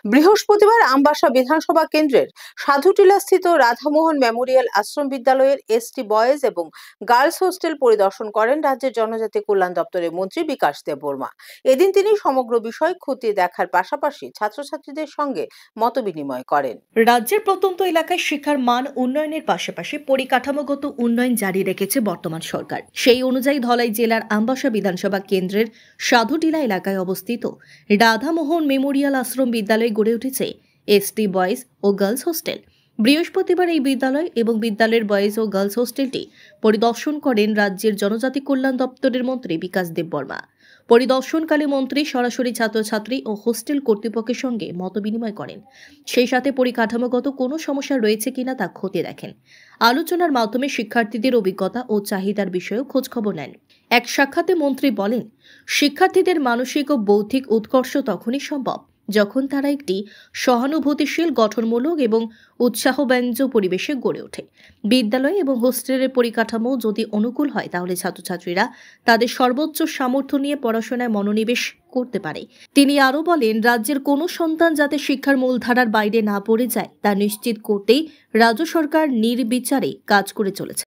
বৃহস্পতিবার আমবাসা বিধানসভা কেন্দ্রের সাধুটিলাস্থিত রাধামোহন মেমোরিয়াল আশ্রম বিদ্যালয়ের এসটি বয়েজ এবং গার্লস হোস্টেল পরিদর্শন করেন রাজ্যের জনজাতি কল্যাণ দপ্তরের মন্ত্রী বিকাশ দেববর্মা। এদিন তিনি সমগ্র বিষয় খতিয়ে দেখার পাশাপাশি ছাত্রছাত্রীদের সঙ্গে মতবিনিময় করেন। রাজ্যের প্রত্যন্ত এলাকায় শিক্ষার মান উন্নয়নের পাশাপাশি পরিকাঠামোগত উন্নয়ন জারি রেখেছে বর্তমান সরকার। সেই অনুযায়ী ধলাই জেলার আমবাসা বিধানসভা কেন্দ্রের সাধুটিলা এলাকায় অবস্থিত রাধামোহন মেমোরিয়াল আশ্রম বিদ্যালয়ে গড়ে উঠেছে এসটি বয়েজ ও গার্লস হোস্টেল। বৃহস্পতিবার এই বিদ্যালয় এবং বিদ্যালয়ের বয়েজ ও গার্লস হোস্টেলটি পরিদর্শন করেন রাজ্যের জনজাতি কল্যাণ দপ্তরের মন্ত্রী বিকাশ দেববর্মা। পরিদর্শনকালে মন্ত্রী সরাসরি ছাত্রছাত্রী ও হোস্টেল কর্তৃপক্ষের সঙ্গে মতবিনিময় করেন। সেই সাথে পরিকাঠামোগত কোনো সমস্যা রয়েছে কিনা তা খতিয়ে দেখেন। আলোচনার মাধ্যমে শিক্ষার্থীদের অভিজ্ঞতা ও চাহিদার বিষয়েও খোঁজখবর নেন। এক সাক্ষাতে মন্ত্রী বলেন, শিক্ষার্থীদের মানসিক ও বৌদ্ধিক উৎকর্ষ তখনই সম্ভব যখন তারা একটি সহানুভূতিশীল, গঠনমূলক এবং উৎসাহব্যঞ্জক পরিবেশে গড়ে ওঠে। বিদ্যালয় এবং হোস্টেলের পরিকাঠামো যদি অনুকূল হয় তাহলে ছাত্রছাত্রীরা তাদের সর্বোচ্চ সামর্থ্য নিয়ে পড়াশোনায় মনোনিবেশ করতে পারে। তিনি আরও বলেন, রাজ্যের কোনো সন্তান যাতে শিক্ষার মূলধারার বাইরে না পড়ে যায় তা নিশ্চিত করতেই রাজ্য সরকার নির্বিচারে কাজ করে চলেছে।